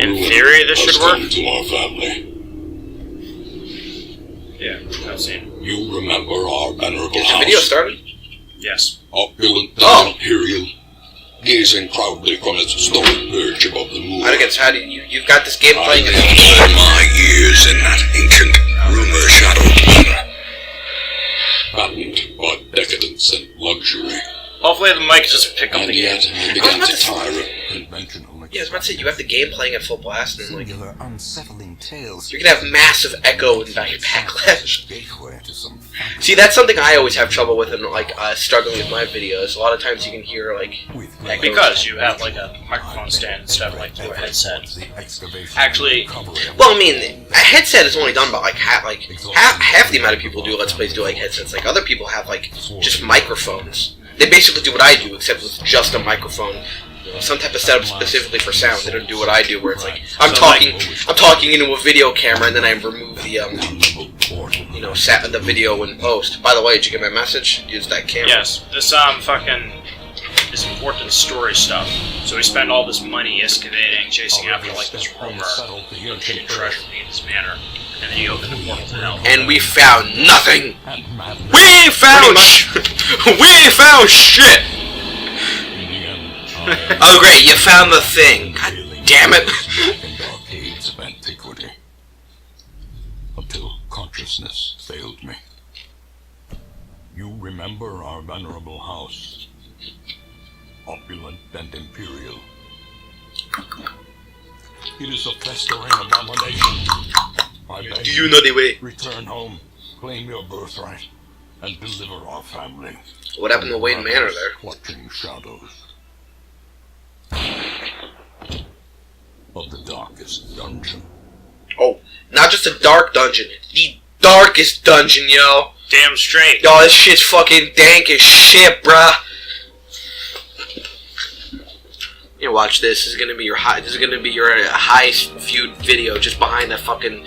In theory, this should work. To our family. Yeah, I've seen. You remember our venerable house? The video started? Yes. Opulent and imperial, gazing proudly from its stone perch above the moon. How do you've got this game playing in all my years in that ancient rumor-shadowed manor. Fattened by decadence and luxury. Hopefully the mic just pick up And the yet, game. I began to tire of conventional. Yeah, I was about to say, you have the game playing at full blast, and like, Singular, unsettling tales. you're gonna have massive echo and backlash. Gateway to some See, that's something I always have trouble with in, like, struggling with my videos. A lot of times you can hear, like, echoes. Because you have like a microphone stand instead of like your headset. Actually, Well, I mean, a headset is only done by, like, half the amount of people do Let's Plays do, like, headsets. Like, other people have, like, just microphones. They basically do what I do, except with just a microphone. Some type of setup specifically for sound. They don't do what I do, where it's like I'm talking into a video camera, and then I remove the the video in post. By the way, did you get my message? Use that camera. yes, this is important story stuff. So we spend all this money excavating, chasing after like this rumor of hidden treasure in this manor, and then you open the portal to hell. And we found nothing. We found shit. Oh great, you found the thing. God damn it. Arcades of antiquity. Until consciousness failed me. You remember our venerable house. Opulent and imperial. It is a festering abomination. I beg Do you know the way? return home, claim your birthright, and deliver our family. What happened to Wayne Manor there? Clutching shadows of the darkest dungeon. Oh, not just a dark dungeon. The darkest dungeon, yo. Damn straight. Yo, this shit's fucking dank as shit, bruh. You watch this. This is gonna be your highest viewed video just behind that fucking.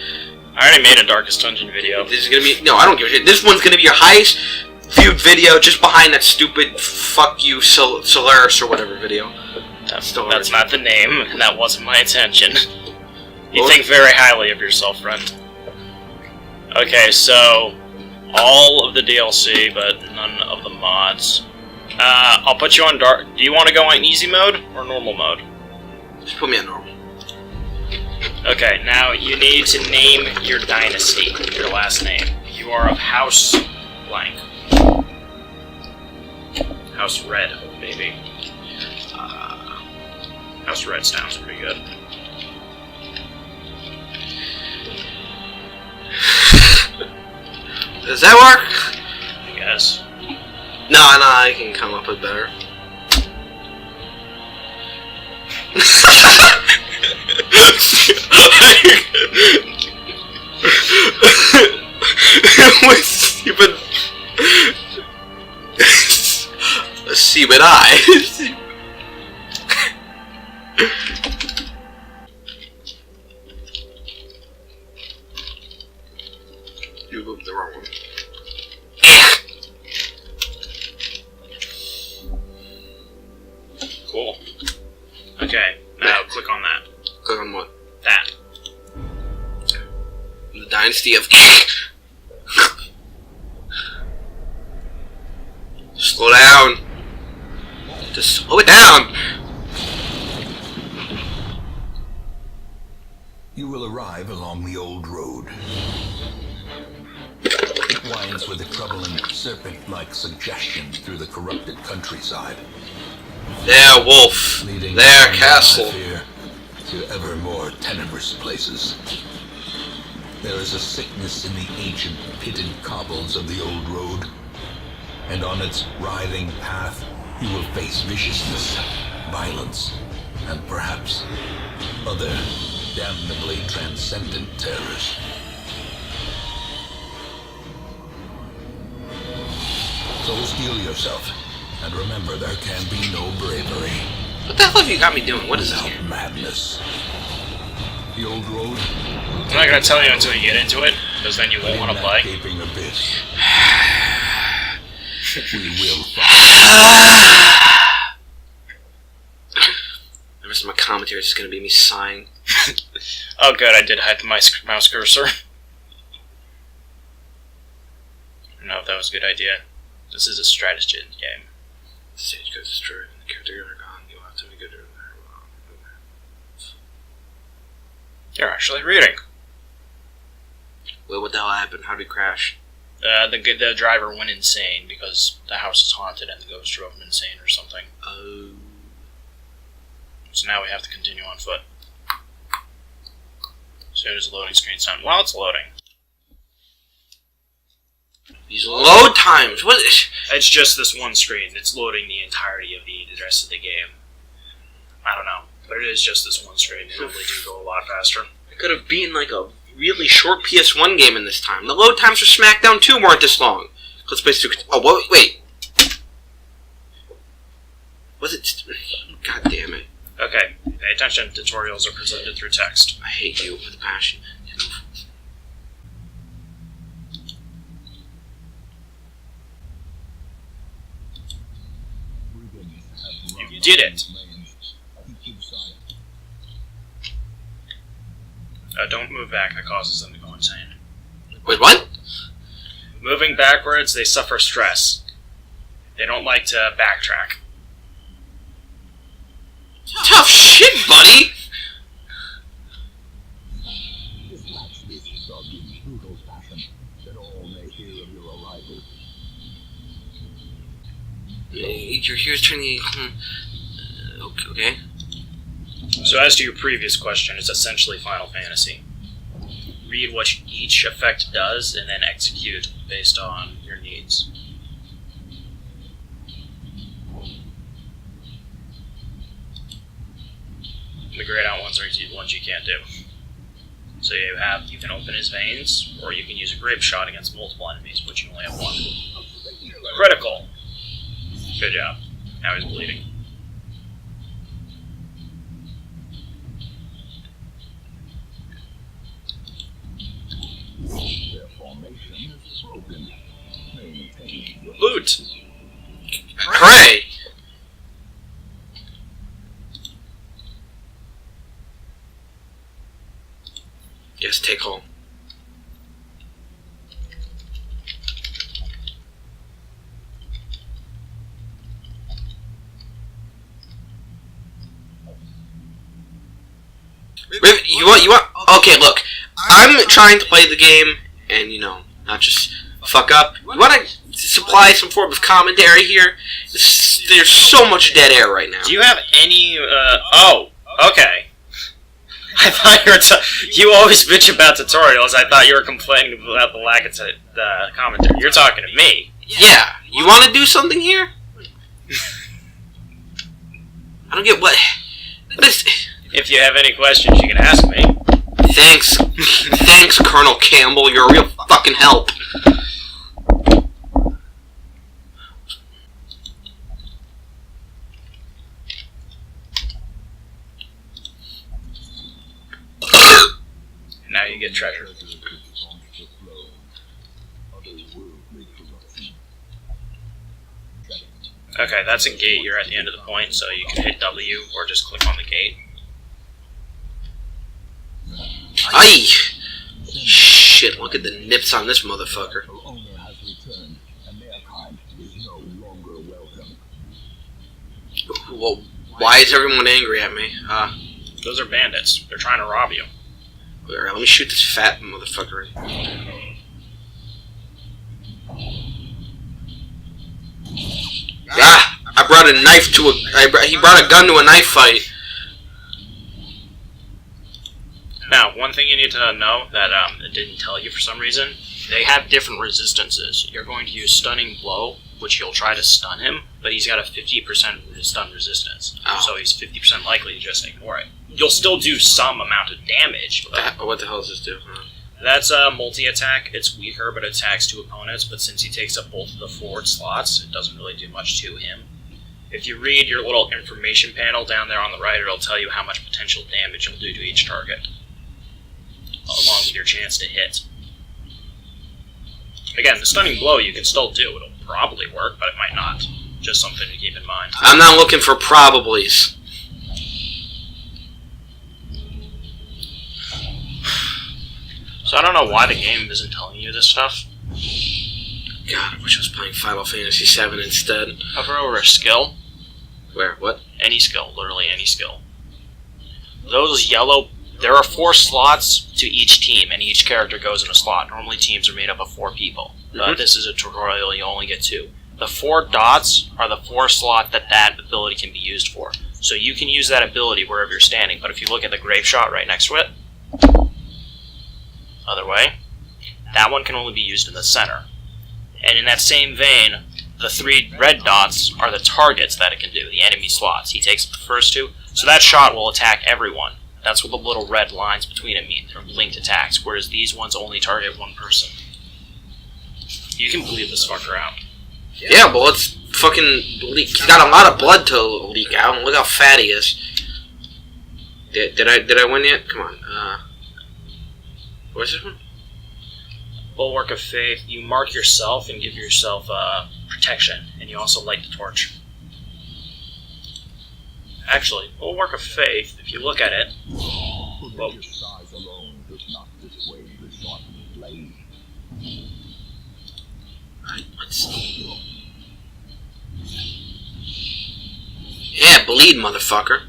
I already made a Darkest Dungeon video. This is gonna be no. I don't give a shit. This one's gonna be your highest viewed video just behind that stupid fuck you Solaris or whatever video. That's not the name, and that wasn't my intention. You think very highly of yourself, friend. Okay, so all of the DLC, but none of the mods. I'll put you on dark. Do you want to go on easy mode or normal mode? Just put me on normal. Okay, now you need to name your dynasty, your last name. You are of House blank. House Red, baby. House Red sounds pretty good. Does that work? I guess. No, I can come up with better. Stupid. Stupid eyes. You moved the wrong one. Cool. Okay, now click on that. Click on what? That. The Dynasty of... Slow down. Just slow it down. You will arrive along the old road. It winds with a troubling serpent-like suggestion through the corrupted countryside. Their wolf. Leading Their from castle. I fear, to ever more tenebrous places. There is a sickness in the ancient pitted cobbles of the old road, and on its writhing path you will face viciousness, violence, and perhaps other damnably transcendent terrors. So steel yourself, and remember there can be no bravery. What the hell have you got me doing? What is this without here? madness. The old road. I'm not gonna tell you until you get into it, because then you won't want to play. Gaping abyss. We will find. The rest of my commentary is just gonna be me sighing. Oh good, I did hide the mouse cursor. I don't know if that was a good idea. This is a strategy game. The stage goes destroyed and the character are gone. You'll have to make it. You're actually reading. Wait, what the hell happened? How did we crash? The driver went insane because the house is haunted and the ghost drove him insane or something. Oh. So now we have to continue on foot. As soon as the loading screen's done. While it's loading. These load times! What is... It's just this one screen. It's loading the entirety of the rest of the game. I don't know. But it is just this one screen. They normally do go a lot faster. I could have beaten like a really short PS1 game in this time. The load times for SmackDown 2 weren't this long. Let's basically... Oh, wait. Was it... God damn it. Okay, pay attention. Tutorials are presented through text. I hate you with a passion. You did it. Don't move back. That causes them to go insane. Wait, what? Moving backwards, they suffer stress. They don't like to backtrack. Tough shit, buddy! You're here turning... Okay. So as to your previous question, it's essentially Final Fantasy. Read what each effect does, and then execute based on your needs. The grayed out ones are the ones you can't do. So you can open his veins, or you can use a grape shot against multiple enemies, but you only have one. Critical! Good job. Now he's bleeding. Loot! Hooray! Yes, take home. You want? Okay, look. I'm trying to play the game, and not just fuck up. You want to supply some form of commentary here? There's so much dead air right now. Do you have any? Oh, okay. I thought you always bitch about tutorials. I thought you were complaining about the lack of commentary. You're talking to me. Yeah. You want to do something here? I don't get what is. If you have any questions, you can ask me. Thanks. Thanks, Colonel Campbell. You're a real fucking help. Now you get treasure. Okay, that's a gate. You're at the end of the point, so you can hit W or just click on the gate. Aye! Shit, look at the nips on this motherfucker. Well, why is everyone angry at me? Those are bandits. They're trying to rob you. Alright, let me shoot this fat motherfucker. Ah! I brought a knife to he brought a gun to a knife fight. Now, one thing you need to know that it didn't tell you for some reason, they have different resistances. You're going to use Stunning Blow, which you'll try to stun him, but he's got a 50% stun resistance. Oh. So he's 50% likely to just ignore it. You'll still do some amount of damage. But what the hell does this do? that's a multi-attack. It's weaker, but it attacks two opponents, but since he takes up both of the forward slots, it doesn't really do much to him. If you read your little information panel down there on the right, it'll tell you how much potential damage you'll do to each target, along with your chance to hit. Again, the Stunning Blow you can still do. It'll probably work, but it might not. Just something to keep in mind. I'm not looking for probablys. So I don't know why the game isn't telling you this stuff. God, I wish I was playing Final Fantasy VII instead. Hover over a skill. Where? What? Any skill, literally any skill. Those yellow... There are 4 slots to each team, and each character goes in a slot. Normally teams are made up of 4 people. But this is a tutorial, you only get 2. The 4 dots are the 4 slot that ability can be used for. So you can use that ability wherever you're standing, but if you look at the grape shot right next to it, other way, that one can only be used in the center. And in that same vein, the 3 red dots are the targets that it can do, the enemy slots. He takes the first 2, so that shot will attack everyone. That's what the little red lines between it mean. They're linked attacks, whereas these ones only target one person. You can bleed this fucker out. Yeah, but let's fucking leak. He's got a lot of blood to leak out, and look how fat he is. Did I win yet? Come on. What's this one? Bulwark of Faith. You mark yourself and give yourself protection, and you also light the torch. Actually, Bulwark of Faith, if you look at it... Well, let's see. Yeah, bleed, motherfucker.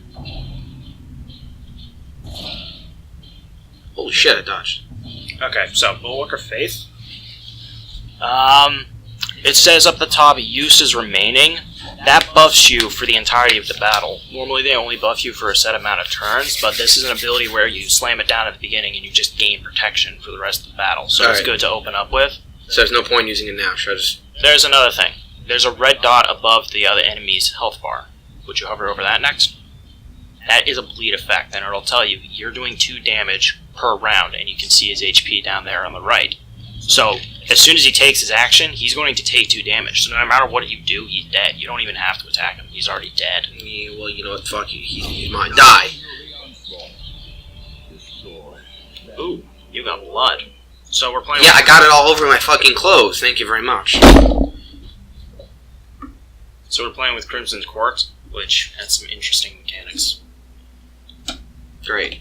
Holy shit, I dodged. okay, so Bulwark of Faith. It says up the top, use is remaining. That buffs you for the entirety of the battle. Normally they only buff you for a set amount of turns, but this is an ability where you slam it down at the beginning and you just gain protection for the rest of the battle. So it's good to open up with. So there's no point using it now, should I just... There's another thing. There's a red dot above the other enemy's health bar. Would you hover over that next? That is a bleed effect, and it'll tell you you're doing 2 damage per round, and you can see his HP down there on the right. So, as soon as he takes his action, he's going to take 2 damage. So no matter what you do, he's dead. You don't even have to attack him. He's already dead. Yeah, well, you know what? Fuck you. He might die. Ooh, you got blood. So we're playing... Yeah, I got it all over my fucking clothes. Thank you very much. So we're playing with Crimson's Court, which has some interesting mechanics. Great.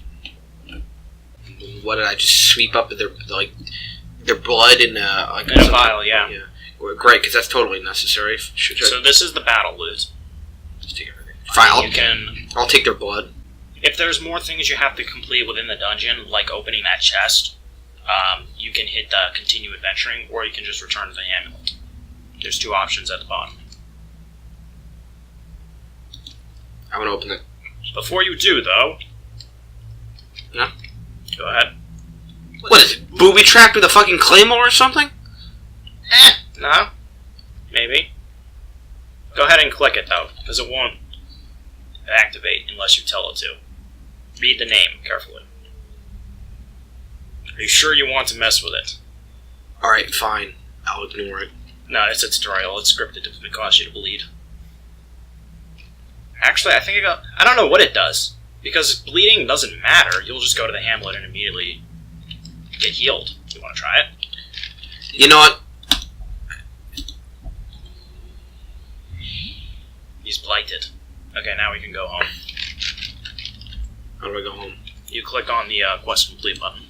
What did I just sweep up their blood in a vial? Yeah. Well, great, because that's totally necessary. So this is the battle loot. Just take everything. Fine, I'll take their blood. If there's more things you have to complete within the dungeon, like opening that chest, you can hit the continue adventuring, or you can just return to the amulet. There's 2 options at the bottom. I'm gonna open it. Before you do, though... Yeah? Go ahead. What is it? Booby trapped with a fucking claymore or something? No? Maybe. Go ahead and click it, though, because it won't activate unless you tell it to. Read the name carefully. Are you sure you want to mess with it? Alright, fine. I'll ignore it. No, it's a tutorial. It's scripted to cause you to bleed. Actually, I think I don't know what it does. Because bleeding doesn't matter. You'll just go to the hamlet and immediately get healed. You want to try it? You know what? He's blighted. Okay, now we can go home. How do I go home? You click on the quest complete button.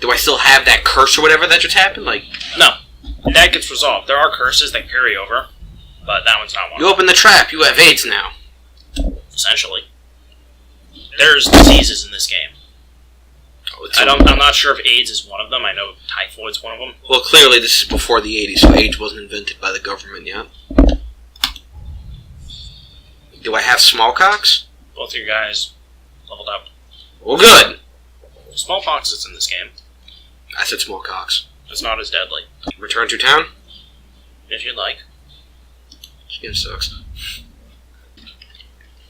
Do I still have that curse or whatever that just happened? No. That gets resolved. There are curses that carry over, but that one's not one. You open the trap. You have AIDS now. Essentially. There's diseases in this game. I'm not sure if AIDS is one of them. I know typhoid's one of them. Well, clearly this is before the 80s, so AIDS wasn't invented by the government yet. Do I have smallpox? Both of you guys leveled up. Well, good. Smallpox is in this game. I said smallpox. It's not as deadly. Return to town? If you'd like. This game sucks.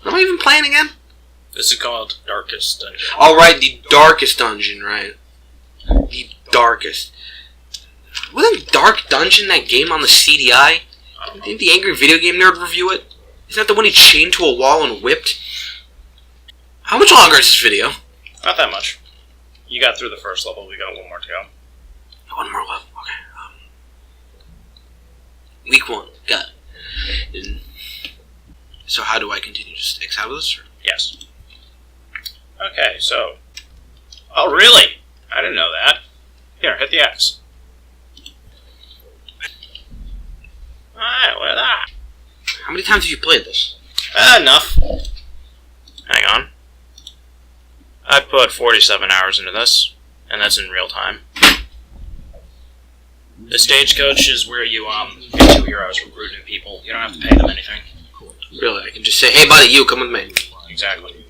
Am I even playing again? This is called Darkest Dungeon. Oh, right, the Darkest Dungeon, right. The Darkest. Wasn't Dark Dungeon that game on the CDI? Didn't the Angry Video Game Nerd review it? Isn't that the one he chained to a wall and whipped? How much longer is this video? Not that much. You got through the first level, we got 1 more to go. One more level, okay. Week 1, got it. So how do I continue? Just X out of this? Or? Yes. Okay, so... Oh, really? I didn't know that. Here, hit the X. Alright, look at that. How many times have you played this? Enough. Hang on. I put 47 hours into this, and that's in real time. The stagecoach is where you get 2 heroes, recruit new people. You don't have to pay them anything. Really, I can just say, hey buddy, you come with me. Exactly.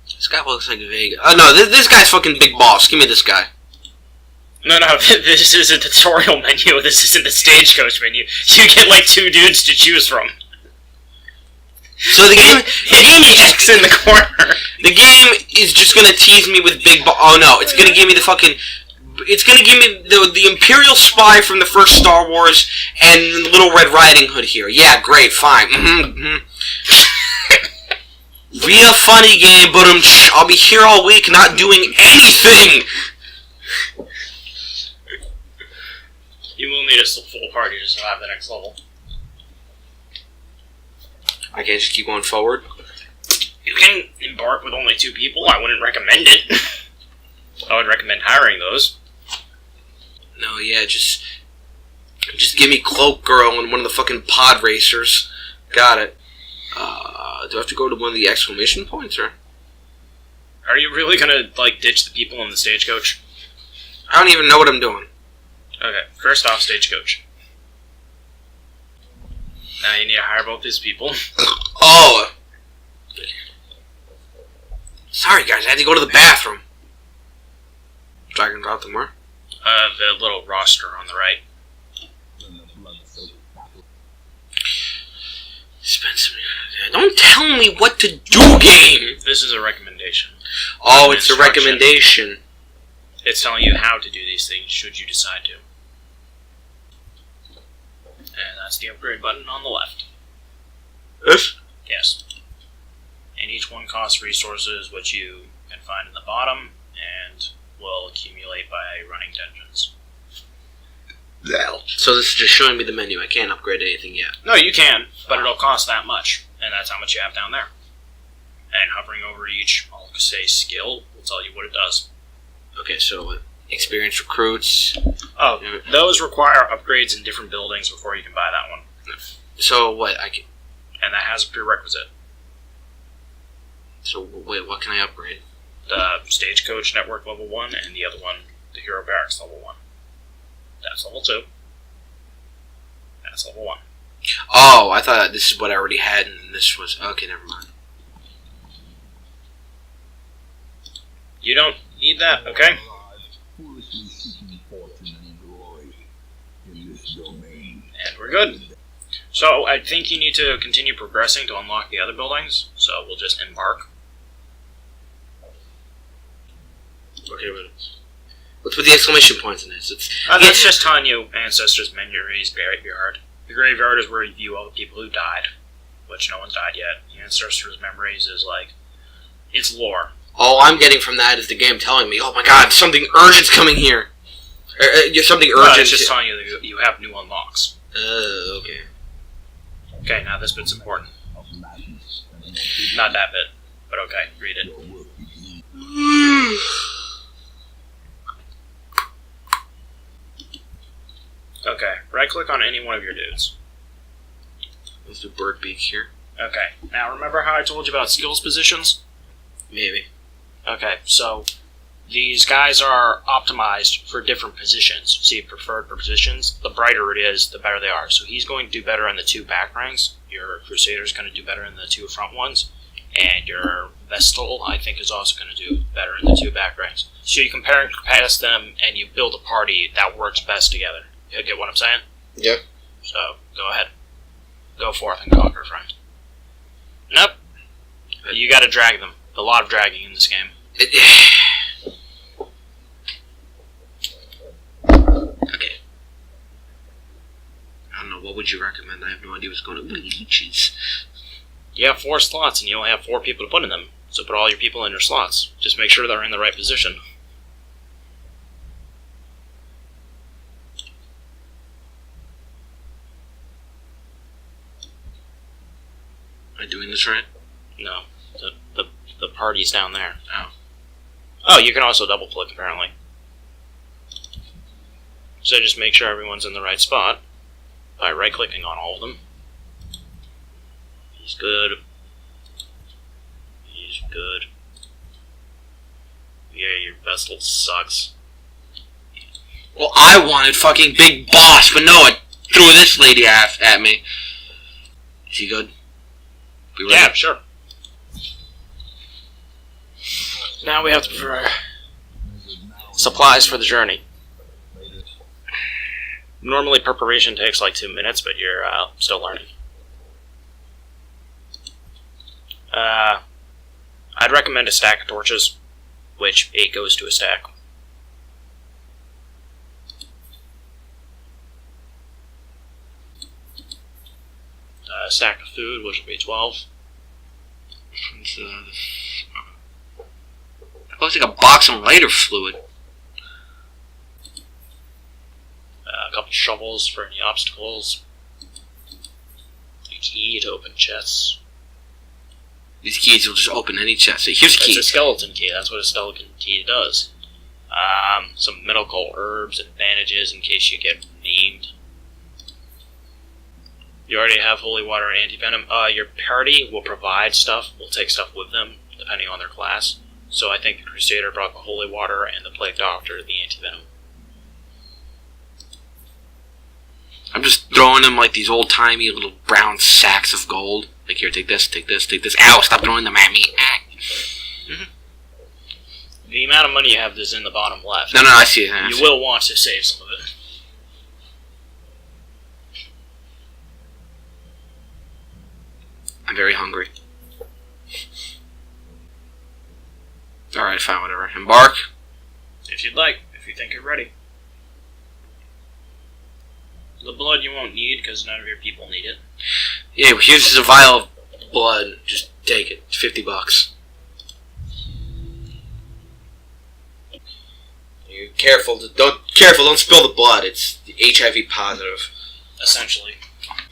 This guy looks like Vega. Oh no, this guy's fucking big boss. Give me this guy. No, this is a tutorial menu. This isn't the stagecoach menu. You get like 2 dudes to choose from. So the game X in the corner. The game is just gonna tease me with big boss. Oh no, it's gonna give me the fucking. It's gonna give me the Imperial spy from the first Star Wars and Little Red Riding Hood here. Yeah, great, fine. Real funny game, but I'll be here all week not doing anything. You will need a full party to survive the next level. I can't just keep going forward. You can embark with only 2 people. I wouldn't recommend it. I would recommend hiring those. No, yeah, just give me Cloak Girl and one of the fucking pod racers. Got it. Do I have to go to one of the exclamation points, or? Are you really gonna, like, ditch the people in the stagecoach? I don't even know what I'm doing. Okay, first off, stagecoach. Now you need to hire both these people. Oh! Sorry guys, I had to go to the bathroom. Drag and drop them where? The little roster on the right. Spencer, don't tell me what to do, game! This is a recommendation. Oh, it's a recommendation. It's telling you how to do these things should you decide to. And that's the upgrade button on the left. This? Yes. And each one costs resources, which you can find in the bottom, and will accumulate by running dungeons. So this is just showing me the menu. I can't upgrade anything yet. No, you can, but it'll cost that much, and that's how much you have down there. And hovering over each, I'll say skill, will tell you what it does. Okay, so experienced recruits. Oh, those require upgrades in different buildings before you can buy that one. So what? And that has a prerequisite. So wait, what can I upgrade? The Stagecoach Network level 1, and the other one, the Hero Barracks level 1. That's level 2. That's level 1. Oh, I thought this is what I already had, and this was... Okay, never mind. You don't need that, okay? And we're good. So, I think you need to continue progressing to unlock the other buildings, so we'll just embark. Okay, but what's with the exclamation points in this? That's just telling you Ancestors Memories Graveyard. The graveyard is where you view all the people who died, which no one's died yet. The Ancestors Memories is like, it's lore. All I'm getting from that is the game telling me, oh my god, something urgent's coming here. Something urgent. No, it's just telling you that you have new unlocks. Okay. Okay, now this bit's important. Not that bit, but okay, read it. Okay, right-click on any one of your dudes. Let's do Birdbeak here. Okay, now remember how I told you about skills positions? Maybe. Okay, so these guys are optimized for different positions. See, preferred for positions. The brighter it is, the better they are. So he's going to do better in the 2 back ranks. Your Crusader's going to do better in the 2 front ones. And your Vestal, I think, is also going to do better in the 2 back ranks. So you compare and contrast them, and you build a party that works best together. You get what I'm saying? Yeah. So, go ahead. Go forth and conquer, friend. Nope. You gotta drag them. A lot of dragging in this game. Okay. I don't know, what would you recommend? I have no idea what's going on. Leeches. You have 4 slots, and you only have 4 people to put in them. So put all your people in your slots. Just make sure they're in the right position. Am I doing this right? No, the party's down there. Oh. Oh, you can also double click apparently. So just make sure everyone's in the right spot by right clicking on all of them. He's good. He's good. Yeah, your vessel sucks. Well, I wanted fucking Big Boss, but no, it threw this lady ass at me. Is he good? We ready? Yeah, sure. Now we have to prepare supplies for the journey. Normally preparation takes like 2 minutes, but you're still learning. I'd recommend a stack of torches, which 8 goes to a stack. A stack of food, which will be 12. Looks like a box of lighter fluid. A couple shovels for any obstacles. A key to open chests. These keys will just open any chest. So here's a key. It's a skeleton key. That's what a skeleton key does. Some medical herbs and bandages in case you get maimed. You already have holy water and antivenom. Your party will provide stuff. Will take stuff with them, depending on their class. So I think the Crusader brought the holy water and the Plague Doctor the antivenom. I'm just throwing them like these old-timey little brown sacks of gold. Like, here, take this, take this, take this. Ow, stop throwing them at me. Mm-hmm. The amount of money you have is in the bottom left. No, I see it. You will want to save some of it. I'm very hungry. Alright, fine, whatever. Embark. If you'd like, if you think you're ready. The blood you won't need, because none of your people need it. Yeah, here's a vial of blood. Just take it. It's $50. You're careful. Don't spill the blood. It's HIV positive. Essentially.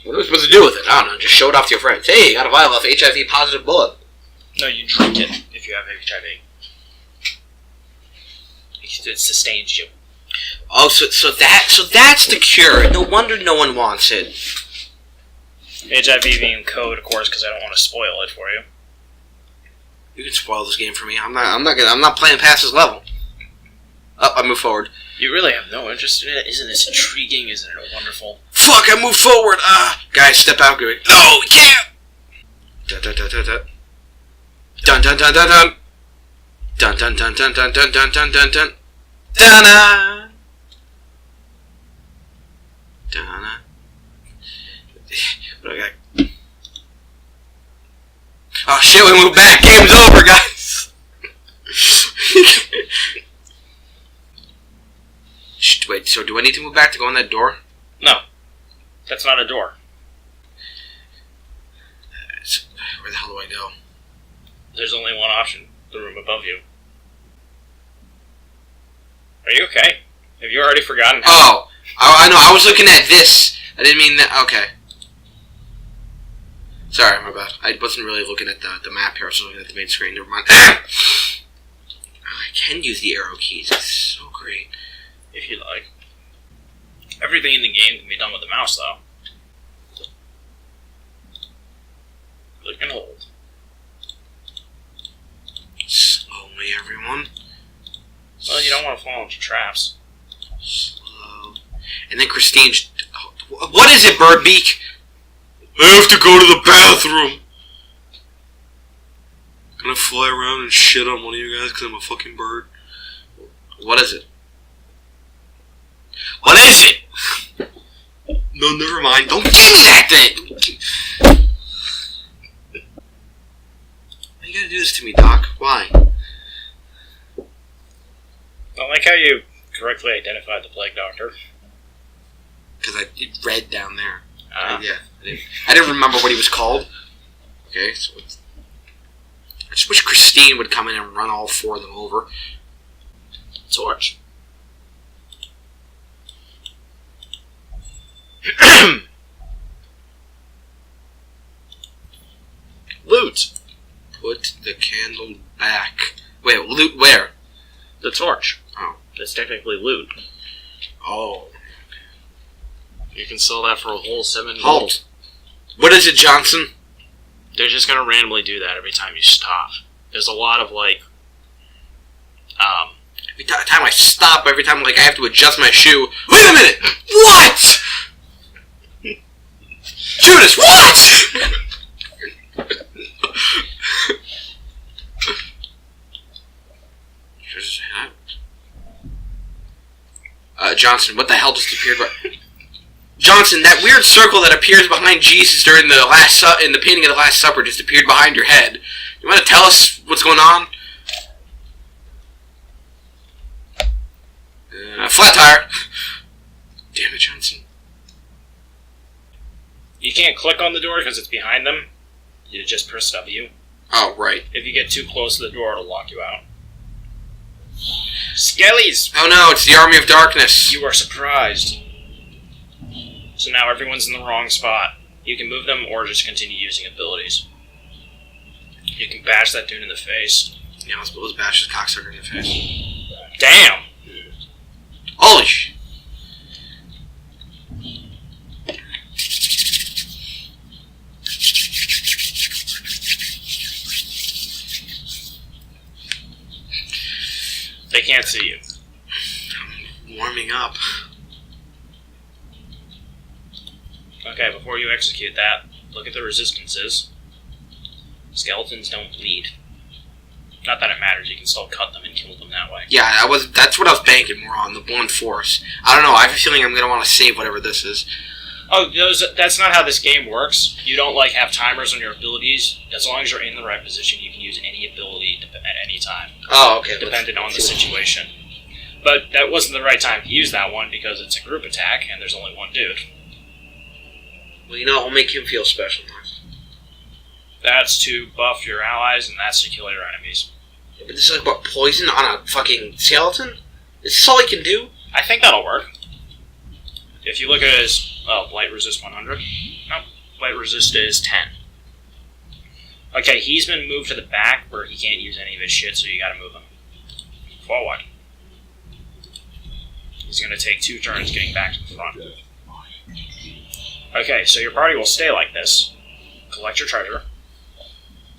What are we supposed to do with it? I don't know. Just show it off to your friends. Hey, you got a vial of HIV positive blood. No, you drink it if you have HIV. It sustains you. Oh, so that's the cure. No wonder no one wants it. HIV being code, of course, because I don't want to spoil it for you. You can spoil this game for me. I'm not playing past this level. Up, I move forward. You really have no interest in it? Isn't this intriguing? Isn't it wonderful? Fuck! I moved forward. Guys, step out. Go. No, yeah. Dun dun dun dun dun. Dun dun dun dun dun. Dun dun dun dun dun dun dun dun dun dun. Dun dun. What do I got? Oh shit! We moved back. Game's over, guys. Wait. So do I need to move back to go in that door? No, that's not a door. Where the hell do I go? There's only one option: the room above you. Are you okay? Have you already forgotten? Oh, I know. I was looking at this. I didn't mean that. Okay. Sorry, my bad. I wasn't really looking at the map here. I was looking at the main screen. Never mind. I can use the arrow keys. It's so great. If you like. Everything in the game can be done with the mouse, though. Click and hold. Slowly, everyone. Well, you don't want to fall into traps. Slow. And then Christine... What is it, Birdbeak? I have to go to the bathroom. Can I fly around and shit on one of you guys because I'm a fucking bird? What is it? What is it? No, never mind. Don't give me that thing! Why you gotta do this to me, Doc? Why? I like how you correctly identified the Plague Doctor. Because it read down there. Yeah. I didn't remember what he was called. Okay, so I just wish Christine would come in and run all four of them over. Torch. Loot. Put the candle back. Wait, loot where? The torch. Oh. That's technically loot. Oh. You can sell that for a whole 7 gold. Halt. What is it, Johnson? They're just gonna randomly do that every time you stop. There's a lot of like, Every time I stop, every time like I have to adjust my shoe. Wait a minute! What? Judas, what? Johnson, what the hell just appeared right? Johnson, that weird circle that appears behind Jesus during the in the painting of the Last Supper just appeared behind your head. You want to tell us what's going on? Flat tire. Damn it, Johnson. you can't click on the door because it's behind them. You just press W. Oh, right. If you get too close to the door, it'll lock you out. Skellies! Oh no, it's the Army of Darkness. You are surprised. So now everyone's in the wrong spot. You can move them or just continue using abilities. You can bash that dude in the face. Yeah, let's bash this cocksucker in the face. Damn! Holy sh... They can't see you. I'm warming up. Okay, before you execute that, look at the resistances. Skeletons don't bleed. Not that it matters, you can still cut them and kill them that way. Yeah, that's what I was banking more on, the blunt force. I don't know, I have a feeling I'm going to want to save whatever this is. Oh, that's not how this game works. You don't, have timers on your abilities. As long as you're in the right position, you can use any ability at any time. Oh, okay. Depending on the situation. But that wasn't the right time to use that one because it's a group attack and there's only one dude. Well, it'll make him feel special. That's to buff your allies and that's to kill your enemies. Yeah, but this is what, poison on a fucking skeleton? Is this all he can do? I think that'll work. If you look at his... Oh, Blight Resist 100? No, Blight Resist is 10. Okay, he's been moved to the back where he can't use any of his shit, so you gotta move him forward. He's gonna take 2 turns getting back to the front. Okay, so your party will stay like this. Collect your treasure.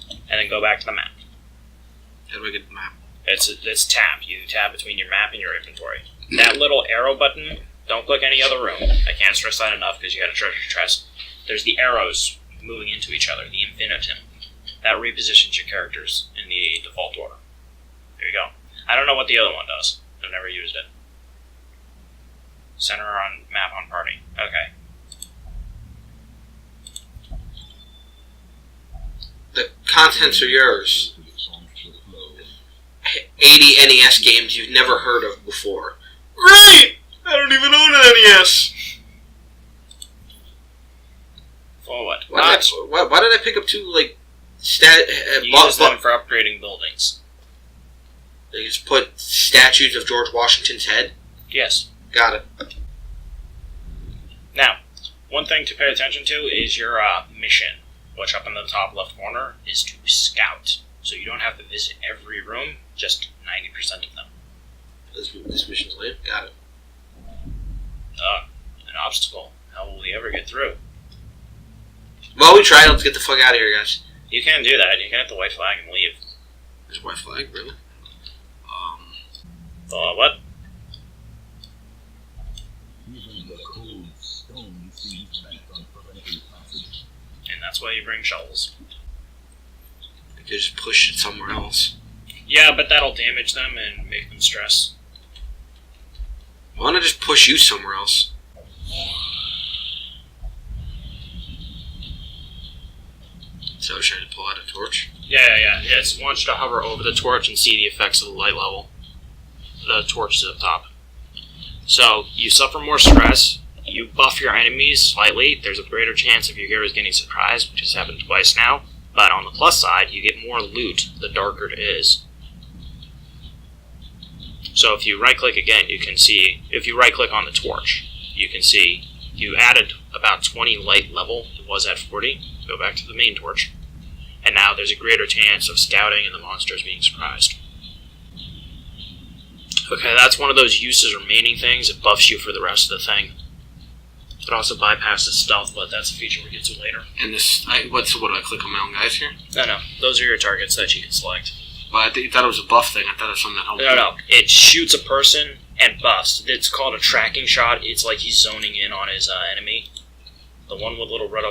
And then go back to the map. How do I get the map? It's tab. You tab between your map and your inventory. That little arrow button... Don't click any other room. I can't stress that enough because you got a treasure chest. There's the arrows moving into each other, the infinitum. That repositions your characters in the default order. There you go. I don't know what the other one does. I've never used it. Center on map on party. Okay. The contents are yours. 80 NES games you've never heard of before. Great! I don't even own an NES. Forward. Why did I pick up 2 you use them for upgrading buildings. They just put statues of George Washington's head? Yes. Got it. Now, one thing to pay attention to is your mission, which up in the top left corner is to scout. So you don't have to visit every room, just 90% of them. This mission's lame? Got it. An obstacle. How will we ever get through? Well, we tried. Let's get the fuck out of here, guys. You can't do that. You can hit the white flag and leave. There's a white flag? Really? What? And that's why you bring shovels. I could just push it somewhere else. Yeah, but that'll damage them and make them stress. Why don't I just push you somewhere else? So I was trying to pull out a torch? Yeah. It's wants you to hover over the torch and see the effects of the light level. The torch is up top. So, you suffer more stress, you buff your enemies slightly, there's a greater chance of your heroes getting surprised, which has happened twice now, but on the plus side, you get more loot the darker it is. So if you right-click again, you can see, if you right-click on the torch, you can see you added about 20 light level. It was at 40. Go back to the main torch. and now there's a greater chance of scouting and the monsters being surprised. Okay, that's one of those uses remaining things. It buffs you for the rest of the thing. It also bypasses stealth, but that's a feature we'll get to later. And this, what do I click on my own guys here? No, those are your targets that you can select. Well, I thought it was a buff thing. I thought it was something that helped. No, it shoots a person and buffs. It's called a tracking shot. It's like he's zoning in on his enemy. The one with little red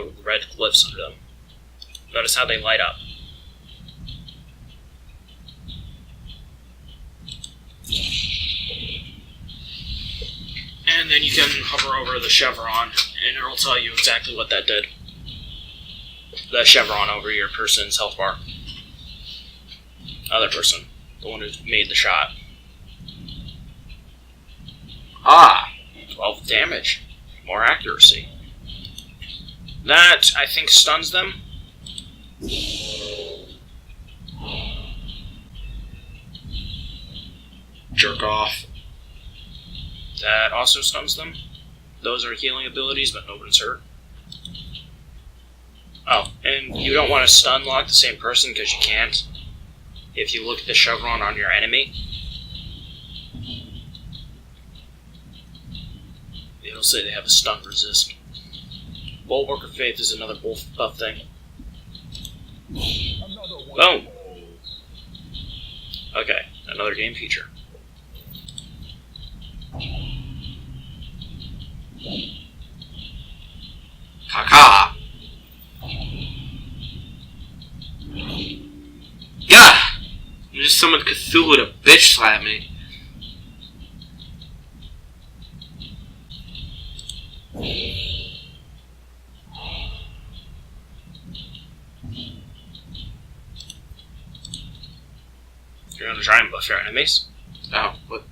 glyphs under them. Notice how they light up. And then you can hover over the chevron, and it'll tell you exactly what that did. The chevron over your person's health bar. Other person. The one who made the shot. Ah! 12 damage. More accuracy. That, I think, stuns them. Jerk off. That also stuns them. Those are healing abilities, but nobody's hurt. Oh, and you don't want to stun lock the same person because you can't. If you look at the chevron on your enemy, it'll say they have a stun resist. Bulwark of Faith is another buff thing. Boom! Okay, another game feature. Kaka. Yeah! You just summoned Cthulhu to bitch slap me. You're gonna try and buff your enemies. Oh, what?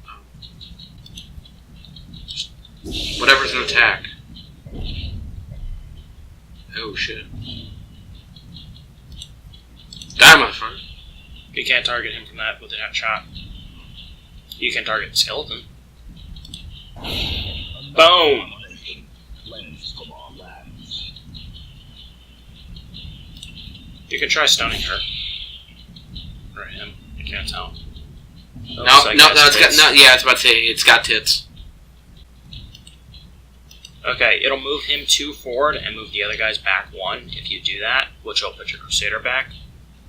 Whatever's an attack. Oh shit. Die, motherfucker. You can't target him from that with that shot. You can target the skeleton. Boom! You can try stunning her. Or him. You can't tell. No, it's got, no, yeah, I was about to say, it's got tits. Okay, it'll move him 2 forward and move the other guys back 1 if you do that, which will put your Crusader back.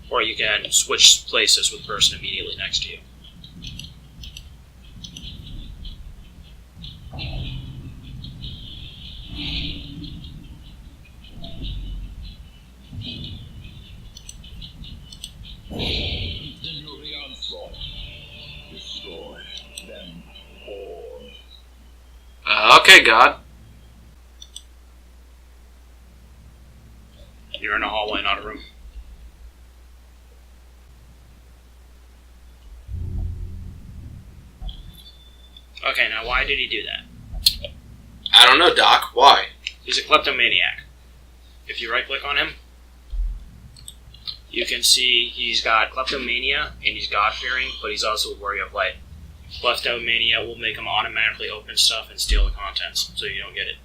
Or you can switch places with the person immediately next to you. Continue the onslaught. Destroy them all. Okay, God. You're in a hallway, not a room. Okay, now why did he do that? I don't know, Doc. Why? He's a kleptomaniac. If you right-click on him, you can see he's got kleptomania and he's God-fearing, but he's also a warrior of light. Kleptomania will make him automatically open stuff and steal the contents, so you don't get it.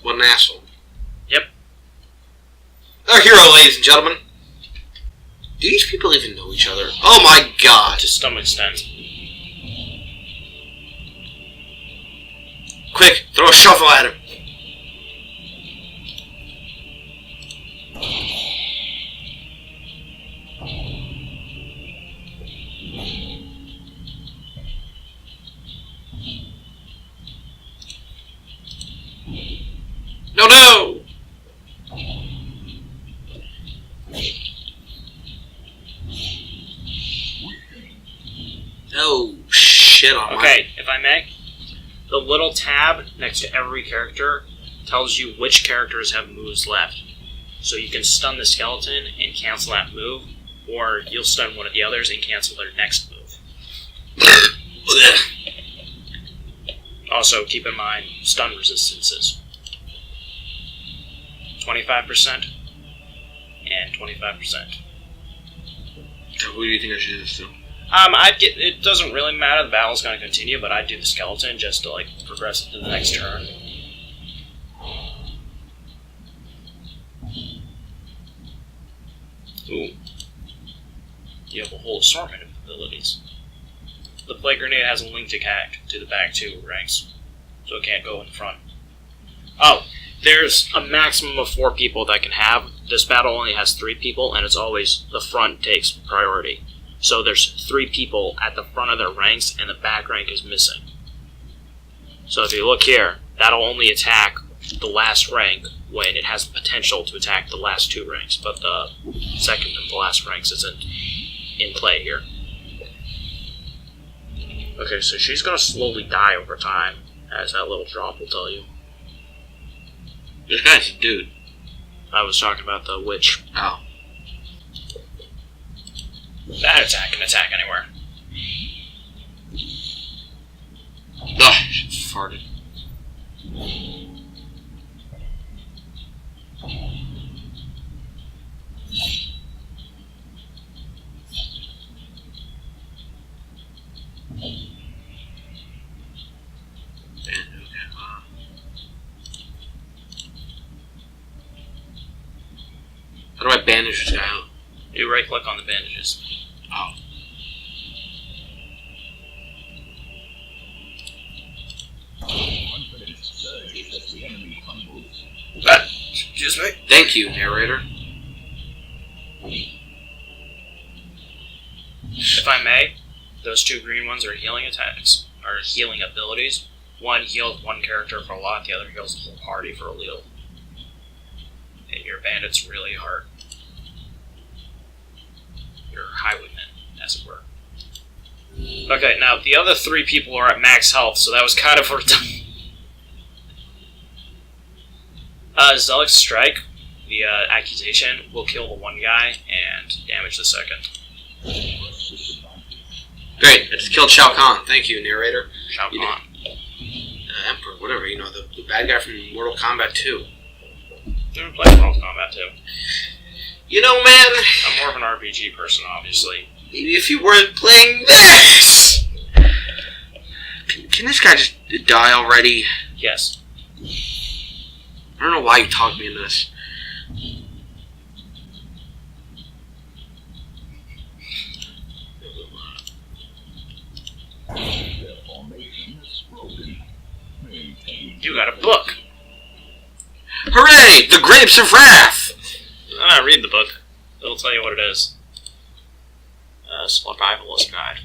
What an asshole. Yep. Our hero, ladies and gentlemen. Do these people even know each other? Oh my god. To some extent. Quick, throw a shovel at him. No, no! Oh, shit on my... Okay, if I may, the little tab next to every character tells you which characters have moves left. So you can stun the skeleton and cancel that move, or you'll stun one of the others and cancel their next move. Also, keep in mind stun resistances. 25% and 25%. Who do you think I should do this to? It doesn't really matter, the battle's going to continue, but I'd do the skeleton just to like progress it to the next turn. Ooh. You have a whole assortment of abilities. The Plague Grenade has a link to the back 2 ranks, so it can't go in the front. Oh, there's a maximum of 4 people that can have. This battle only has 3 people, and it's always the front takes priority. So there's 3 people at the front of their ranks, and the back rank is missing. So if you look here, that'll only attack the last rank when it has the potential to attack the last 2 ranks, but the second and the last ranks isn't in play here. Okay, so she's gonna slowly die over time, as that little drop will tell you. This guy's a dude. I was talking about the witch. Oh. That attack can attack anywhere. Ugh, she farted. How do I bandage this guy out? You right click on the bandages. Oh. Excuse me? Thank you, narrator. If I may, those 2 green ones are healing attacks, or healing abilities. One heals one character for a lot, the other heals the whole party for a little. And your bandits really hard. Your highwaymen, as it were. Okay, now the other 3 people are at max health, so that was kind of redundant. Zealot's Strike, the accusation, will kill the one guy and damage the second. Great, I just killed Shao Kahn. Thank you, narrator. Shao Kahn. Emperor, whatever, you know, the bad guy from Mortal Kombat 2. Never played Mortal Kombat 2. You know, man... I'm more of an RPG person, obviously. Maybe if you weren't playing this... Can this guy just die already? Yes. I don't know why you talked me into this. You got a book. Hooray! The Grapes of Wrath! Read the book. It'll tell you what it is. Survivalist guide.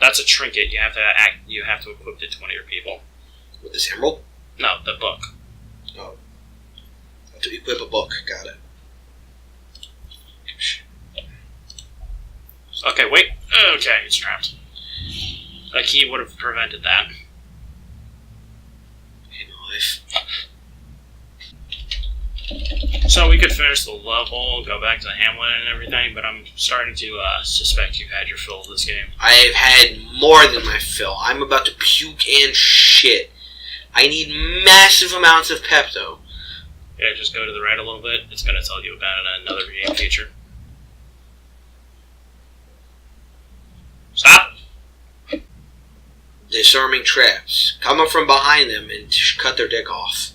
That's a trinket. You have to equip it to one of your people. With this emerald? No, the book. Oh. To equip a book. Got it. Okay, wait. Okay, it's trapped. A key would have prevented that. In life. So we could finish the level, go back to the Hamlet and everything, but I'm starting to suspect you've had your fill of this game. I've had more than my fill. I'm about to puke and shit. I need massive amounts of Pepto. Yeah, just go to the right a little bit. It's going to tell you about another game feature. Stop! Disarming traps. Come up from behind them and cut their dick off.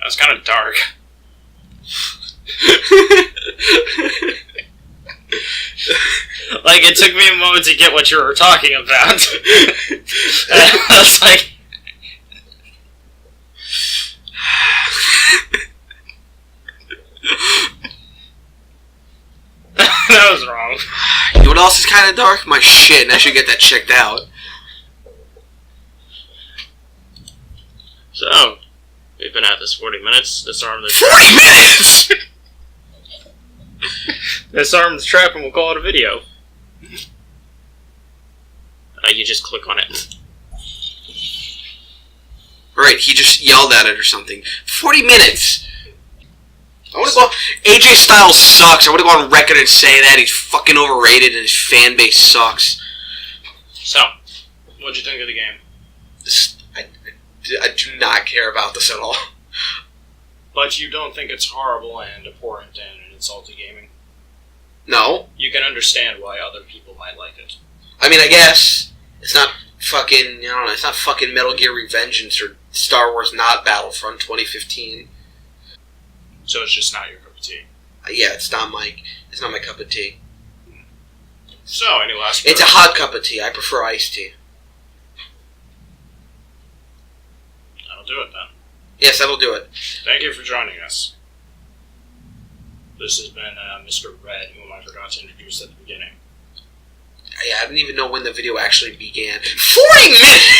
That's kind of dark. Like, it took me a moment to get what you were talking about. I was like... That was wrong. You know what else is kind of dark? My shit, and I should get that checked out. So, we've been at this 40 minutes. Disarm the 40 minutes?! Disarm the trap and we'll call it a video. You just click on it. Right, he just yelled at it or something. 40 minutes! I want to go... AJ Styles sucks. I want to go on record and say that. He's fucking overrated and his fan base sucks. So, what'd you think of the game? I do not care about this at all. But you don't think it's horrible and abhorrent and an insult to gaming? No. You can understand why other people might like it. I mean, I guess it's not fucking, I don't know, it's not fucking Metal Gear Revengeance or Star Wars Not Battlefront 2015. So it's just not your cup of tea. Yeah, it's not my cup of tea. So, any last It's a hot cup of tea. I prefer iced tea. That'll do it then. Yes, that'll do it. Thank you for joining us. This has been Mr. Red, whom I forgot to introduce at the beginning. I don't even know when the video actually began. 40 minutes!